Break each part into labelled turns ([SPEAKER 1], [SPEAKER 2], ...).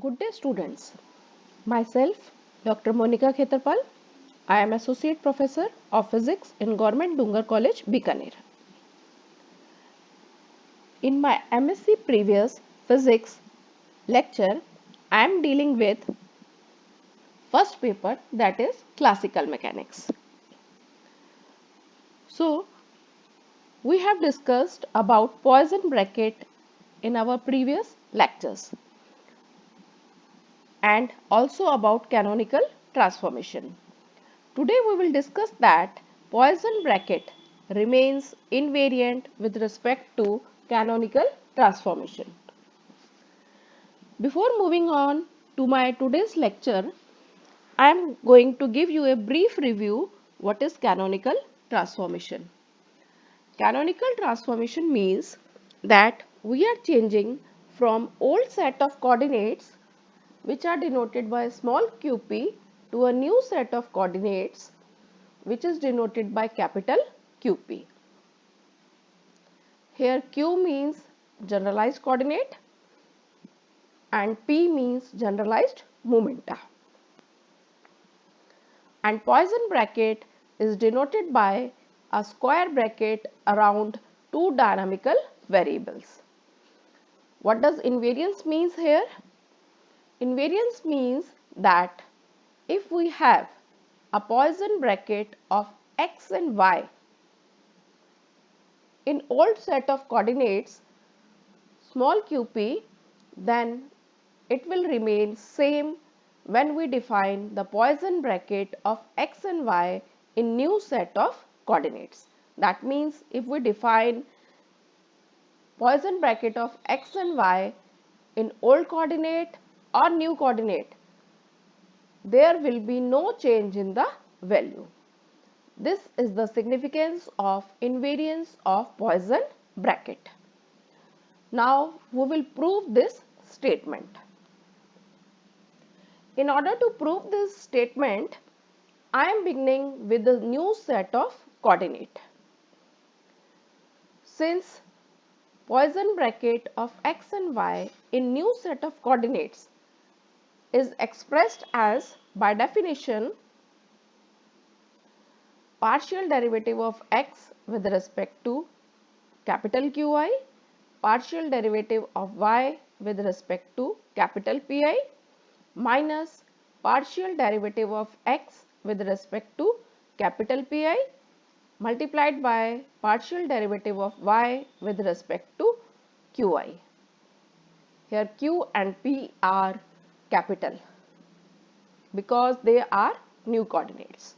[SPEAKER 1] Good day, students. Myself, Dr. Monica Khetarpal. I am Associate Professor of Physics in Government Dungar College, Bikaner. In my MSc previous Physics lecture, I am dealing with first paper, that is Classical Mechanics. So, we have discussed about Poisson bracket in our previous lectures and also about canonical transformation. Today we will discuss that Poisson bracket remains invariant with respect to canonical transformation. Before moving on to my today's lecture, I am going to give you a brief review what is canonical transformation. Canonical transformation means that we are changing from old set of coordinates which are denoted by small qp to a new set of coordinates which is denoted by capital QP. Here Q means generalized coordinate and P means generalized momenta. And Poisson bracket is denoted by a square bracket around two dynamical variables. What does invariance means here? Invariance means that if we have a Poisson bracket of x and y in old set of coordinates small qp, then it will remain same when we define the Poisson bracket of x and y in new set of coordinates. That means if we define Poisson bracket of x and y in old coordinate or new coordinate, there will be no change in the value. This is the significance of invariance of Poisson bracket. Now we will prove this statement. In order to prove this statement, I am beginning with the new set of coordinate. Since Poisson bracket of x and y in new set of coordinates is expressed as, by definition, partial derivative of x with respect to capital Qi, partial derivative of y with respect to capital Pi, minus partial derivative of x with respect to capital Pi multiplied by partial derivative of y with respect to Qi. Here Q and P are capital because they are new coordinates.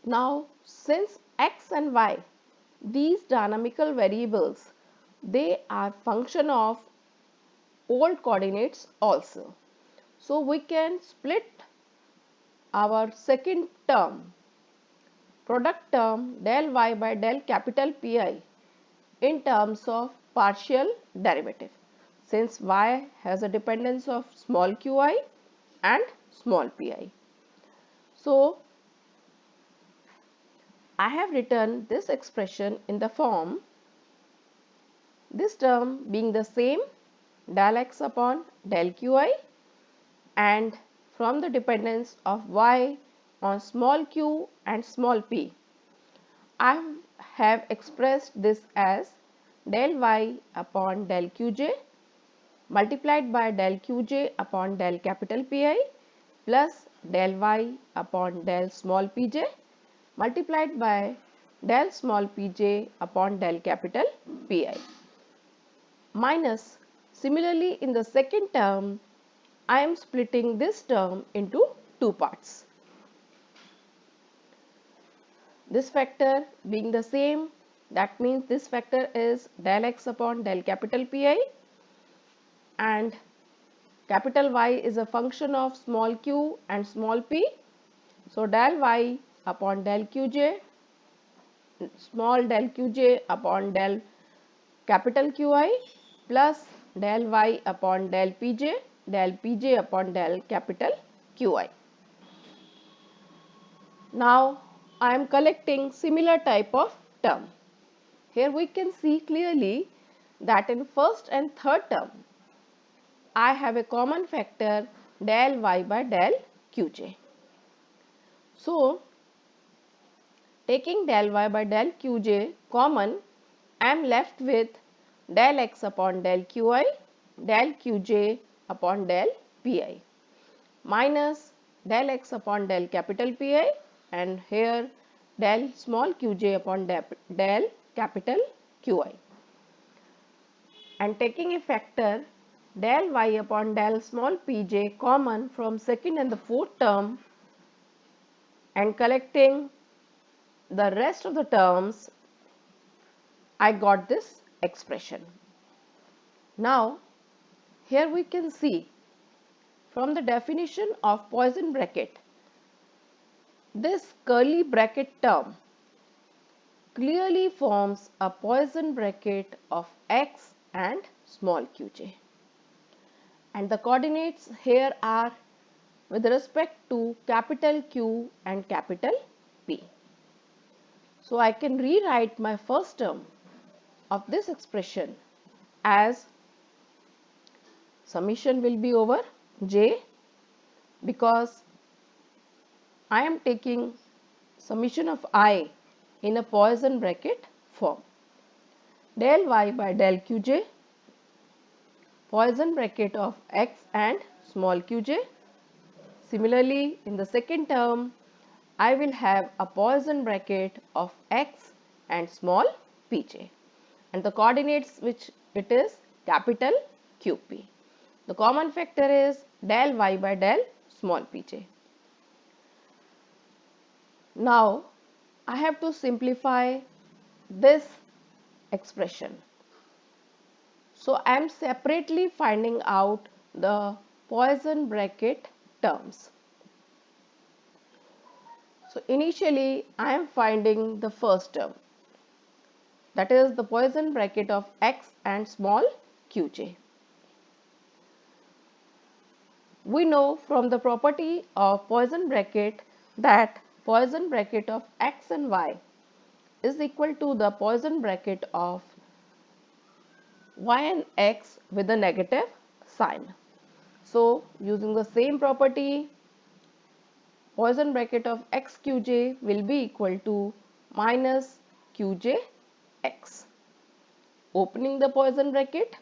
[SPEAKER 1] Now since x and y, these dynamical variables, they are function of old coordinates also. So we can split our second term, product term del y by del capital Pi in terms of partial derivative, since y has a dependence of small qi and small pi. So I have written this expression in the form, this term being the same del x upon del qi, and from the dependence of y on small q and small p, I have expressed this as del y upon del qj multiplied by del qj upon del capital Pi plus del y upon del small pj multiplied by del small pj upon del capital Pi, minus, similarly in the second term I am splitting this term into two parts. This factor being the same, that means this factor is del x upon del capital Pi, and capital Y is a function of small q and small p. So del y upon del qj, small del qj upon del capital Qi plus del y upon del pj upon del capital Qi. Now I am collecting similar type of term. Here we can see clearly that in first and third term, I have a common factor del y by del qj. So, taking del y by del qj common, I am left with del x upon del qi, del qj upon del pi, minus del x upon del capital Pi, and here del small qj upon del capital Qi, and taking a factor del y upon del small pj common from second and the fourth term, and collecting the rest of the terms, I got this expression. Now, here we can see from the definition of Poisson bracket, this curly bracket term clearly forms a Poisson bracket of x and small qj, and the coordinates here are with respect to capital Q and capital P. So, I can rewrite my first term of this expression as summation will be over j, because I am taking summation of I in a Poisson bracket form, del y by del qj, Poisson bracket of x and small qj. Similarly, in the second term, I will have a Poisson bracket of x and small pj, and the coordinates which it is capital QP. The common factor is del y by del small pj. Now, I have to simplify this expression. So, I am separately finding out the Poisson bracket terms. So, initially I am finding the first term, that is the Poisson bracket of x and small qj. We know from the property of Poisson bracket that Poisson bracket of x and y is equal to the Poisson bracket of y and x with a negative sign. So, using the same property, Poisson bracket of x qj will be equal to minus qj x. Opening the Poisson bracket,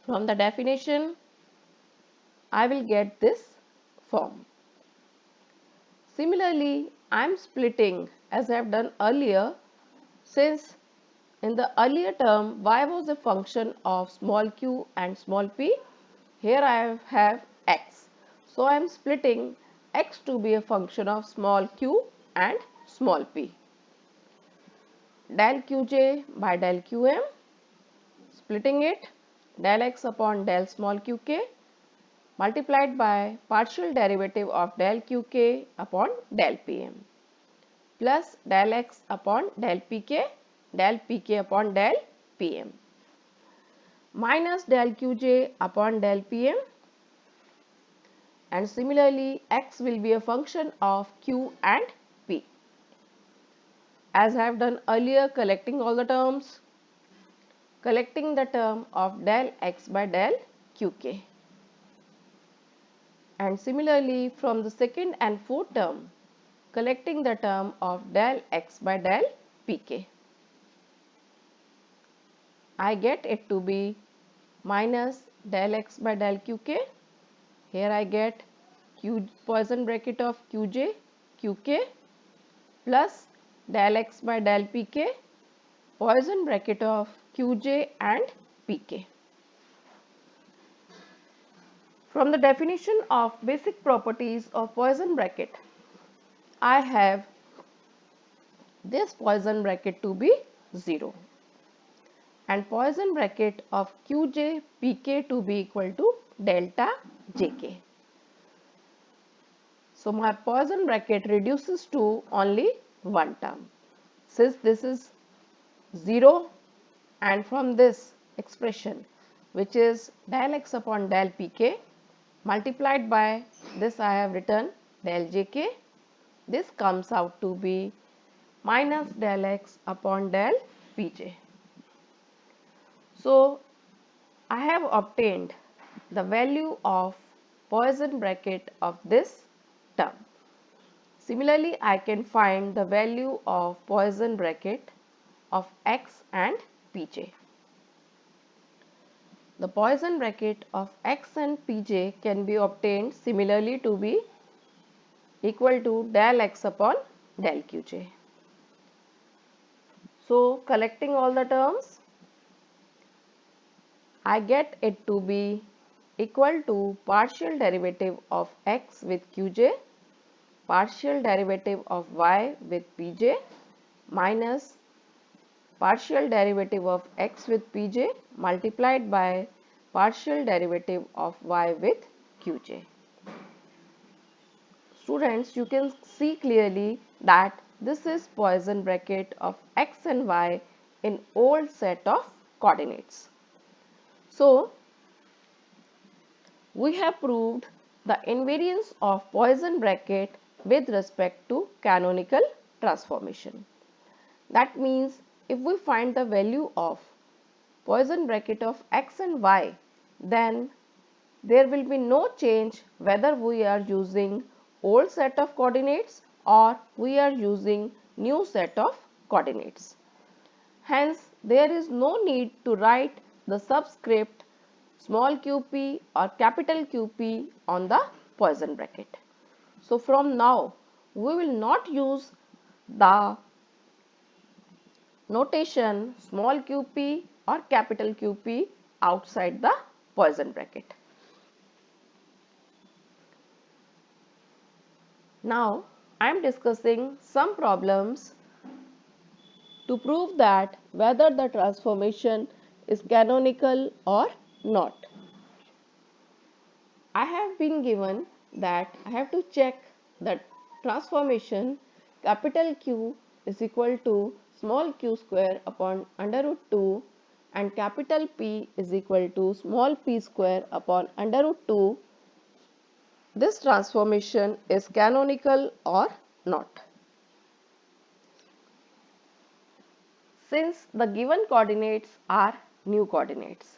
[SPEAKER 1] from the definition, I will get this form. Similarly, I am splitting as I have done earlier, since in the earlier term y was a function of small q and small p, here I have x. So, I am splitting x to be a function of small q and small p. Del qj by del qm, splitting it, del x upon del small qk multiplied by partial derivative of del qk upon del pm, plus del x upon del pk upon del pm, minus del qj upon del pm, and similarly x will be a function of q and p. As I have done earlier, collecting all the terms, collecting the term of del x by del qk, and similarly from the second and fourth term, collecting the term of del x by del pk. I get it to be minus del x by del qk. Here I get Poisson bracket of qj, qk, plus del x by del pk, Poisson bracket of qj and pk. From the definition of basic properties of Poisson bracket, I have this Poisson bracket to be 0 and Poisson bracket of qj pk to be equal to delta jk. So, my Poisson bracket reduces to only one term. Since this is 0, and from this expression, which is del x upon del pk multiplied by this, I have written del jk, this comes out to be minus del x upon del pj. So, I have obtained the value of Poisson bracket of this term. Similarly, I can find the value of Poisson bracket of x and pj. The Poisson bracket of x and pj can be obtained similarly to be equal to del x upon del qj. So, collecting all the terms, I get it to be equal to partial derivative of x with qj, partial derivative of y with pj minus partial derivative of x with pj multiplied by partial derivative of y with qj. Students, you can see clearly that this is Poisson bracket of x and y in old set of coordinates. So, we have proved the invariance of Poisson bracket with respect to canonical transformation. That means if we find the value of Poisson bracket of x and y, then there will be no change whether we are using old set of coordinates or we are using new set of coordinates. Hence, there is no need to write the subscript small qp or capital QP on the Poisson bracket. So, from now we will not use the notation small qp or capital QP outside the Poisson bracket. Now, I am discussing some problems to prove that whether the transformation is canonical or not. I have been given that I have to check the transformation capital Q is equal to small q square upon under root 2 and capital P is equal to small p square upon under root 2. This transformation is canonical or not. Since the given coordinates are new coordinates,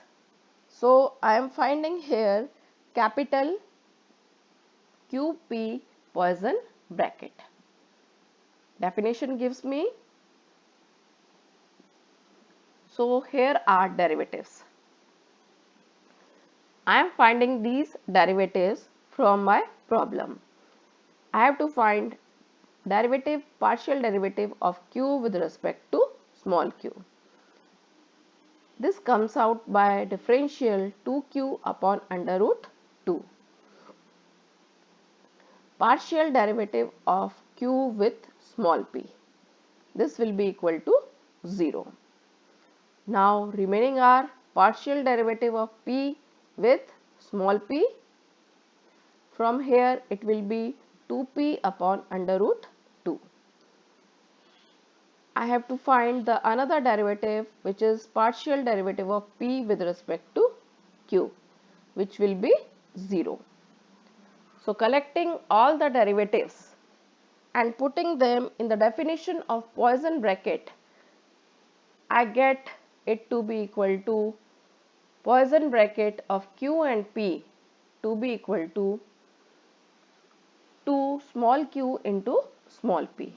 [SPEAKER 1] so I am finding here capital QP Poisson bracket. Definition gives me, so here are derivatives. I am finding these derivatives from my problem. I have to find partial derivative of q with respect to small q. This comes out by differential 2q upon under root 2. Partial derivative of q with small p. This will be equal to 0. Now remaining are partial derivative of p with small p. From here it will be 2p upon under root 2. I have to find the another derivative, which is partial derivative of p with respect to q, which will be 0. So collecting all the derivatives and putting them in the definition of Poisson bracket, I get it to be equal to Poisson bracket of q and p to be equal to 2 small q into small p.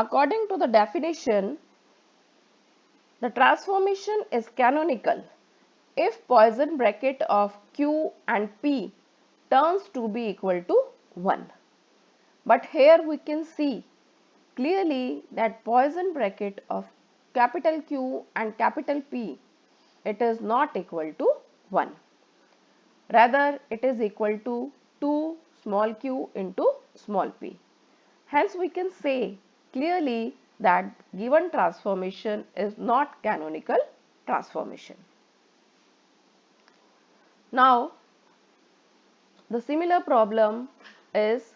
[SPEAKER 1] According to the definition, the transformation is canonical if Poisson bracket of q and p turns to be equal to 1. But here we can see clearly that Poisson bracket of capital Q and capital P, it is not equal to 1. Rather, it is equal to 2 small q into small p. Hence, we can say clearly that given transformation is not canonical transformation. Now, the similar problem is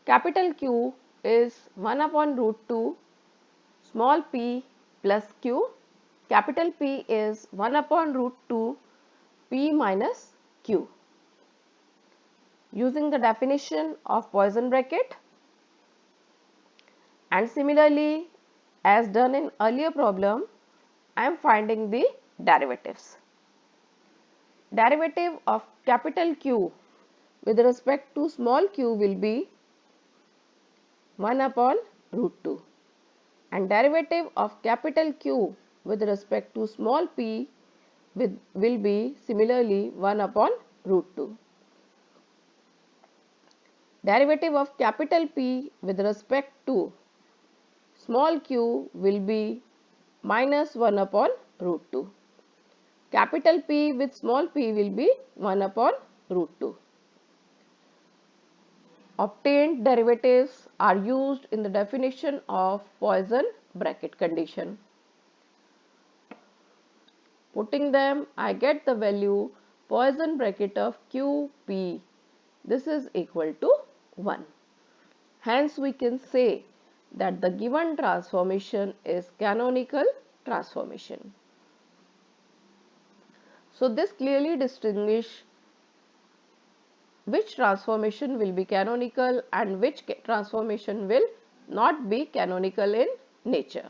[SPEAKER 1] capital Q is 1 upon root 2 small p plus q, capital P is 1 upon root 2 p minus q. Using the definition of Poisson bracket, and similarly as done in earlier problem, I am finding the derivatives. Derivative of capital Q with respect to small q will be 1 upon root 2, and derivative of capital Q with respect to small p will be similarly 1 upon root 2. Derivative of capital P with respect to small q will be minus 1 upon root 2. Capital P with small p will be 1 upon root 2. Obtained derivatives are used in the definition of Poisson bracket condition. Putting them, I get the value Poisson bracket of QP. This is equal to 1. Hence, we can say that the given transformation is canonical transformation. So, this clearly distinguishes which transformation will be canonical and which transformation will not be canonical in nature.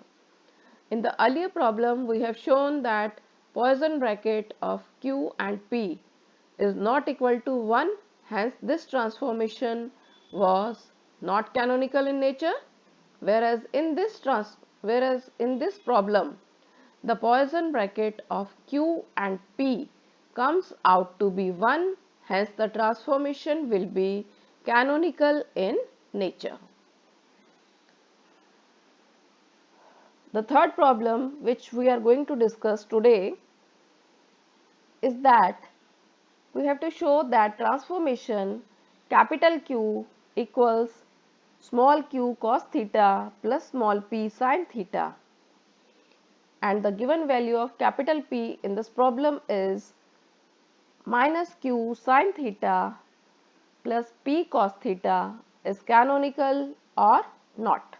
[SPEAKER 1] In the earlier problem, we have shown that Poisson bracket of Q and P is not equal to 1. Hence, this transformation was not canonical in nature, whereas in this problem, the Poisson bracket of Q and P comes out to be 1. Hence, the transformation will be canonical in nature. The third problem which we are going to discuss today is that we have to show that transformation capital Q equals small q cos theta plus small p sin theta, and the given value of capital P in this problem is minus q sin theta plus p cos theta is canonical or not.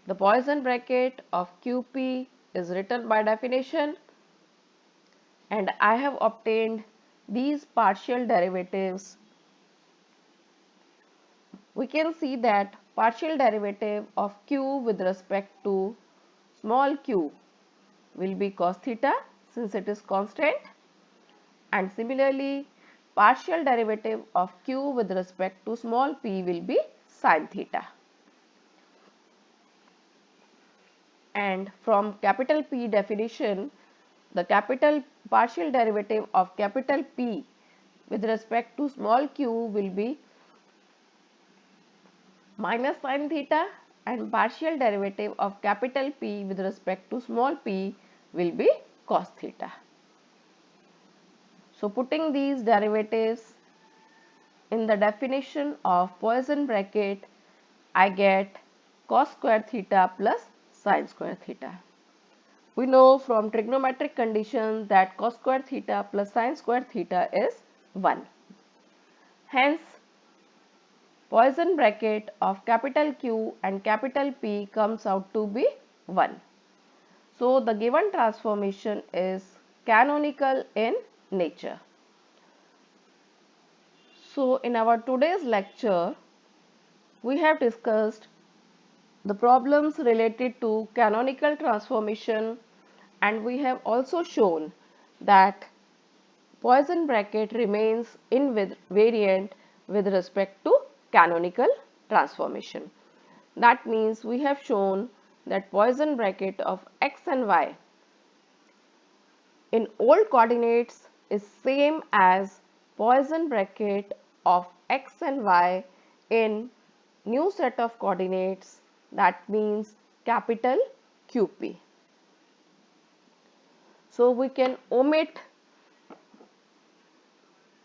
[SPEAKER 1] The Poisson bracket of QP is written by definition, and I have obtained these partial derivatives. We can see that partial derivative of Q with respect to small q will be cos theta since it is constant, and similarly partial derivative of Q with respect to small p will be sin theta. And from capital P definition, the partial derivative of capital P with respect to small q will be minus sin theta, and partial derivative of capital P with respect to small p will be cos theta. So, putting these derivatives in the definition of Poisson bracket, I get cos square theta plus sin square theta. We know from trigonometric condition that cos square theta plus sin square theta is 1. Hence, Poisson bracket of capital Q and capital P comes out to be 1. So, the given transformation is canonical in nature. So, in our today's lecture, we have discussed the problems related to canonical transformation, and we have also shown that Poisson bracket remains invariant with respect to canonical transformation. That means we have shown that Poisson bracket of x and y in old coordinates is same as Poisson bracket of x and y in new set of coordinates, that means capital QP. So, we can omit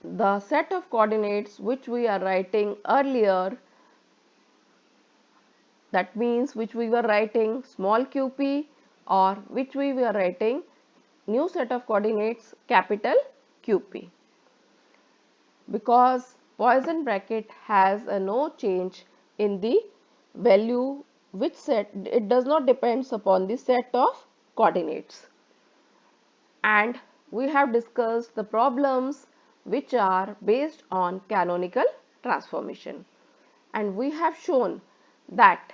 [SPEAKER 1] the set of coordinates which we are writing earlier, that means which we were writing small qp, or which we were writing new set of coordinates capital QP, because Poisson bracket has a no change in the value which set, it does not depends upon the set of coordinates. And we have discussed the problems which are based on canonical transformation, and we have shown that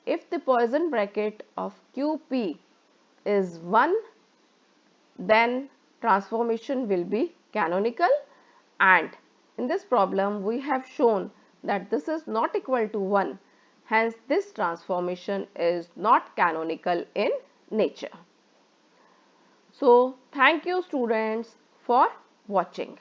[SPEAKER 1] if the Poisson bracket of QP is 1, then transformation will be canonical, and in this problem we have shown that this is not equal to 1, hence this transformation is not canonical in nature. So thank you students for watching.